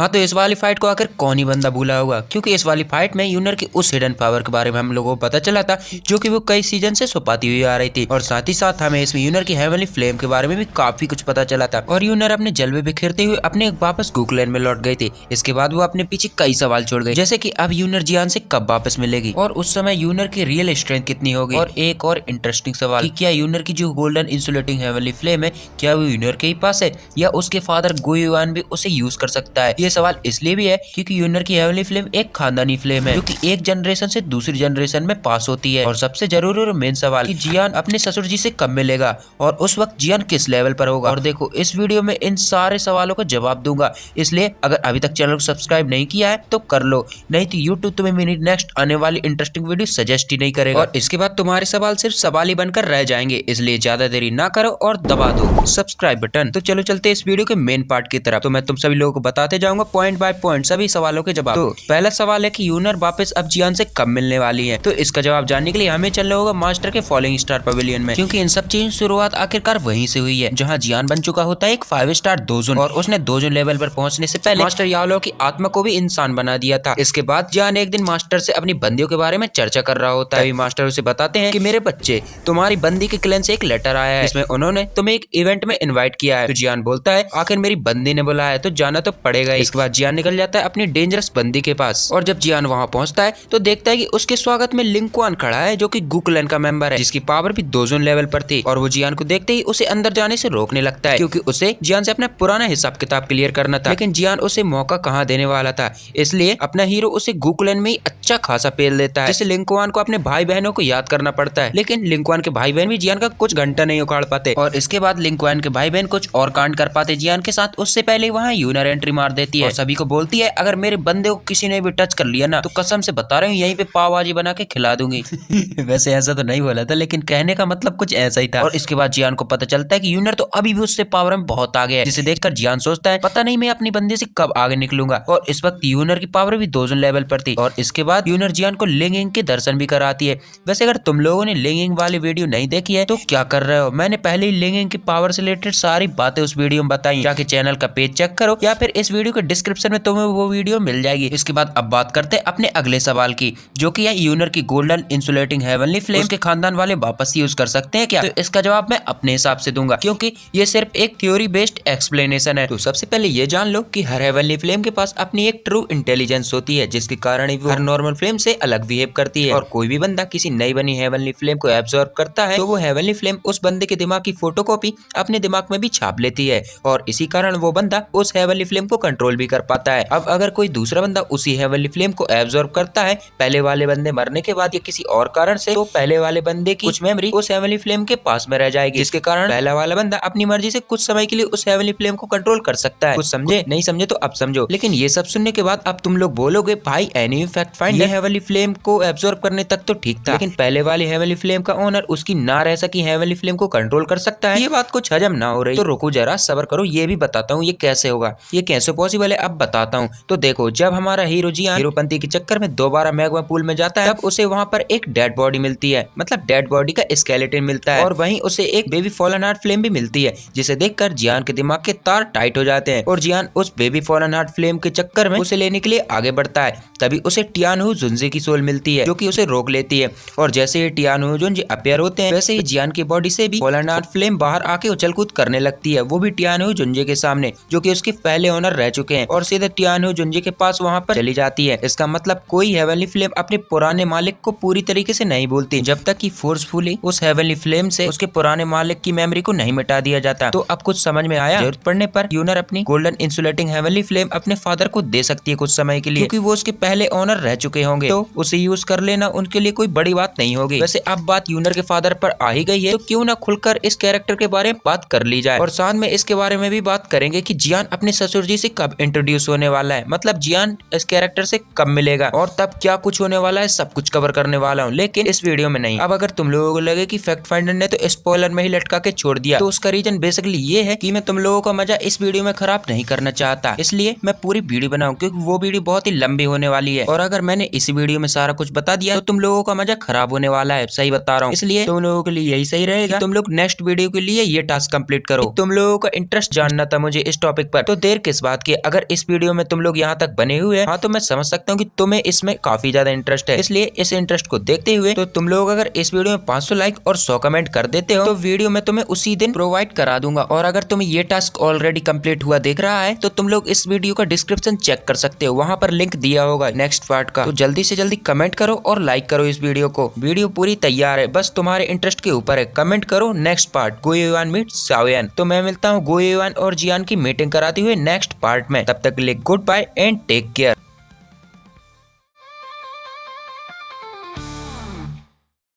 हाँ, तो इस वाली फाइट को आखिर कौन ही बंदा भूला होगा, क्योंकि इस वाली फाइट में यूनर की उस हिडन पावर के बारे में हम लोगों को पता चला था जो कि वो कई सीजन से छुपाती हुई आ रही थी। और साथ ही साथ हमें इसमें यूनर की हेवनली फ्लेम के बारे में भी काफी कुछ पता चला था। और यूनर अपने जलवे बिखेरते हुए अपने वापस गुकलैंड में लौट गई थी। इसके बाद वो अपने पीछे कई सवाल छोड़ गई, जैसे कि अब यूनर जियान से कब वापस मिलेगी और उस समय यूनर की रियल स्ट्रेंथ कितनी होगी। और एक और इंटरेस्टिंग सवाल कि क्या यूनर की जो गोल्डन इंसुलेटिंग हेवनली फ्लेम है क्या वो यूनर के ही पास है या उसके फादर गुयुआन भी उसे यूज कर सकता है। ये सवाल इसलिए भी है क्योंकि यूनर की हेवनली फ्लेम एक खानदानी फ्लेम है जो कि एक जनरेशन से दूसरी जनरेशन में पास होती है। और सबसे जरूरी और मेन सवाल कि जियान अपने ससुर जी से कब मिलेगा और उस वक्त जियान किस लेवल पर होगा। और देखो, इस वीडियो में इन सारे सवालों का जवाब दूंगा, इसलिए अगर अभी तक चैनल को सब्सक्राइब नहीं किया है तो कर लो, नहीं तो यूट्यूब तुम्हें मेरी नेक्स्ट आने वाली इंटरेस्टिंग वीडियो सजेस्ट ही नहीं करेगा और इसके बाद तुम्हारे सवाल सिर्फ सवाल ही बनकर रह जाएंगे। इसलिए ज्यादा देरी ना करो और दबा दो सब्सक्राइब बटन। तो चलो चलते इस वीडियो के मेन पार्ट की तरफ। तो मैं तुम सभी लोगों को बताते जाऊंगा पॉइंट बाय पॉइंट सभी सवालों के जवाब। तो पहला सवाल है कि यूनर वापस अब जियान से कब मिलने वाली है। तो इसका जवाब जानने के लिए हमें चलना होगा मास्टर के फॉलोइंग स्टार पवेलियन में, क्योंकि इन सब चीजों की शुरुआत आखिरकार वहीं से हुई है जहां जियान बन चुका होता है एक 5 स्टार दोजन और उसने दोजन लेवल पर पहुंचने से पहले मास्टर यालो की आत्मा को भी इंसान बना दिया था। इसके बाद जियान एक दिन मास्टर से अपनी बंदियों के बारे में चर्चा कर रहा होता है। मास्टर उसे बताते हैं कि मेरे बच्चे, तुम्हारी बंदी के क्लैन से एक लेटर आया है, इसमें उन्होंने तुम्हें एक इवेंट में इनवाइट किया है। तो जियान बोलता है आखिर मेरी बंदी ने बुलाया है तो जाना तो पड़ेगा। इसके बाद जियान निकल जाता है अपनी डेंजरस बंदी के पास और जब जियान वहां पहुंचता है तो देखता है कि उसके स्वागत में लिंक्वान खड़ा है जो कि गु क्लैन का मेंबर है, जिसकी पावर भी दोजन लेवल पर थी। और वो जियान को देखते ही उसे अंदर जाने से रोकने लगता है क्योंकि उसे जियान से अपना पुराना हिसाब किताब क्लियर करना था। लेकिन जियान उसे मौका कहाँ देने वाला था, इसलिए अपना हीरो उसे गु क्लैन में ही अच्छा खासा पेल देता है, जिससे लिंक्वान को अपने भाई बहनों को याद करना पड़ता है। लेकिन लिंक्वान के भाई बहन भी जियान का कुछ घंटा नहीं उखाड़ पाते और इसके बाद लिंक्वान के भाई बहन कुछ और कांड कर पाते जियान के साथ। उससे पहले वहाँ यूनर एंट्री मार देती है और सभी को बोलती है अगर मेरे बंदे को किसी ने भी टच कर लिया ना तो कसम से बता रही हूँ यहीं पे पाव भाजी बना के खिला दूंगी। वैसे ऐसा तो नहीं बोला था, लेकिन कहने का मतलब कुछ ऐसा ही था। और इसके बाद जियान को पता चलता है कि यूनर तो अभी भी उससे पावर में बहुत आगे है, जिसे देखकर जियान सोचता है पता नहीं मैं अपनी बंदी से कब आगे निकलूंगा। और इस वक्त यूनर की पावर भी दोजन लेवल पर थी। और इसके बाद यूनर जियान को लिंगिंग के दर्शन भी कराती है। वैसे अगर तुम लोगों ने लिंगिंग वाली वीडियो नहीं देखी है तो क्या कर रहे हो, मैंने पहले ही लिंगिंग की पावर से रिलेटेड सारी बातें उस वीडियो में बताई, जाके चैनल का पेज चेक करो या फिर इस वीडियो के डिस्क्रिप्शन में तुम्हें वो वीडियो मिल जाएगी। इसके बाद अब बात करते हैं अपने अगले सवाल की, जो कि है यूनर की गोल्डन इंसुलेटिंग हेवनली फ्लेम उसके खानदान वाले वापस यूज कर सकते हैं क्या। तो इसका जवाब मैं अपने हिसाब से दूंगा क्योंकि ये सिर्फ एक थ्योरी बेस्ड एक्सप्लेनेशन है। तो सबसे पहले ये जान लो कि हर हेवनली फ्लेम के पास अपनी एक ट्रू इंटेलिजेंस होती है, जिसके कारण वो हर नॉर्मल फ्लेम से अलग बिहेव करती है। और कोई भी बंदा किसी नई बनी हेवनली फ्लेम को एब्जॉर्ब करता है तो वो हेवनली फ्लेम उस बंदे के दिमाग की फोटोकॉपी अपने दिमाग में भी छाप लेती है और इसी कारण वो बंदा उस हेवनली फ्लेम को कंट्रोल भी कर पाता है। अब अगर कोई दूसरा बंदा उसी हेवनली फ्लेम को एब्जॉर्ब करता है पहले वाले बंदे मरने के बाद या किसी और कारण से, तो पहले वाले बंदे की कुछ मेमोरी उस हेवनली फ्लेम के पास में रह जाएगी, जिसके कारण पहला वाला बंदा अपनी मर्जी से कुछ समय के लिए उस हेवनली फ्लेम को कंट्रोल कर सकता है। कुछ समझे, नहीं समझे तो अब समझो। लेकिन ये सब सुनने के बाद अब तुम लोग बोलोगे भाई एनीमी फैक्ट फाइंड, ये हेवनली फ्लेम को एब्जॉर्ब करने तक तो ठीक था, लेकिन पहले वाली हेवनली फ्लेम का ओनर उसकी ना रह सकी हेवनली फ्लेम को कंट्रोल कर सकता है। ये बात कुछ हजम ना हो रही तो रुको जरा सब्र करो, ये भी बताता हूँ ये कैसे होगा, ये कैसे पॉसिबल है अब बताता हूँ। तो देखो, जब हमारा हीरो जियान हीरोपंती के चक्कर में दोबारा मैग्मा पूल में जाता है तब उसे वहाँ पर एक डेड बॉडी मिलती है, मतलब डेड बॉडी का स्केलेटन मिलता है और वहीं उसे एक बेबी फॉलन हार्ट फ्लेम भी मिलती है, जिसे देखकर जियान के दिमाग के तार टाइट हो जाते हैं और जियान उस बेबी फॉलन हार्ट फ्लेम के चक्कर में उसे लेने के लिए आगे बढ़ता है। तभी उसे टियानहू जुंजे की सोल मिलती है जो कि उसे रोक लेती है और जैसे ही टियानहू जुंजे अपीयर होते हैं वैसे ही जियान की बॉडी से भी फॉलन हार्ट फ्लेम बाहर आके उछल कूद करने लगती है, वो भी टियानहू जुंजे के सामने जो कि उसके पहले ओनर रह चुके हैं, और सीधे टियानहू जुंजे के पास वहाँ पर चली जाती है। इसका मतलब कोई हेवनली फ्लेम अपने पुराने मालिक को पूरी तरीके से नहीं भूलती जब तक कि फोर्सफुली उस हेवनली फ्लेम से उसके पुराने मालिक की मेमोरी को नहीं मिटा दिया जाता। तो अब कुछ समझ में आया, जरूरत पड़ने पर यूनर अपनी गोल्डन इंसुलेटिंग हेवनली फ्लेम अपने फादर को दे सकती है कुछ समय के लिए, क्योंकि वो उसके पहले ओनर रह चुके होंगे, तो उसे यूज कर लेना उनके लिए कोई बड़ी बात नहीं होगी। वैसे अब बात यूनर के फादर पर आ ही गई है तो क्यों ना खुलकर इस कैरेक्टर के बारे में बात कर ली जाए, और साथ में इसके बारे में भी बात करेंगे कि जियान अपने ससुर जी से कब इंट्रोड्यूस होने वाला है, मतलब जियान इस कैरेक्टर से कब मिलेगा और तब क्या कुछ होने वाला है, सब कुछ कवर करने वाला हूँ, लेकिन इस वीडियो में नहीं। अब अगर तुम लोगों को लगे कि फैक्ट फाइंडर ने तो स्पॉइलर में ही लटका के छोड़ दिया, तो उसका रीजन बेसिकली ये है कि मैं तुम लोगों का मजा इस वीडियो में खराब नहीं करना चाहता, इसलिए मैं पूरी वीडियो बनाऊं क्योंकि वो वीडियो बहुत ही लंबी होने वाली है, और अगर मैंने इस वीडियो में सारा कुछ बता दिया तो तुम लोगों का मजा खराब होने वाला है, सही बता रहा हूँ। इसलिए तुम लोगों के लिए यही सही रहेगा तुम लोग नेक्स्ट वीडियो के लिए ये टास्क कंप्लीट करो। तुम लोगों का इंटरेस्ट जानना था मुझे इस टॉपिक पर, तो देर किस बात की, अगर इस वीडियो में तुम लोग यहाँ तक बने हुए हैं, हाँ तो मैं समझ सकता हूँ कि तुम्हें इसमें काफी ज्यादा इंटरेस्ट है। इसलिए इस इंटरेस्ट को देखते हुए तो तुम लोग अगर इस वीडियो में 500 लाइक और 100 कमेंट कर देते हो तो वीडियो में तुम्हें उसी दिन प्रोवाइड करा दूंगा। और अगर तुम्हें ये टास्क ऑलरेडी कंप्लीट हुआ दिख रहा है तो तुम लोग इस वीडियो का डिस्क्रिप्शन चेक कर सकते हो, वहां पर लिंक दिया होगा नेक्स्ट पार्ट का। तो जल्दी से जल्दी कमेंट करो और लाइक करो इस वीडियो को। वीडियो पूरी तैयार है, बस तुम्हारे इंटरेस्ट के ऊपर है। कमेंट करो नेक्स्ट पार्ट गोएवान मीट सावयन। तो मैं मिलता हूँ गोएवान और जियान की मीटिंग कराते हुए नेक्स्ट पार्ट में। तब तक के लिए good bye and take care.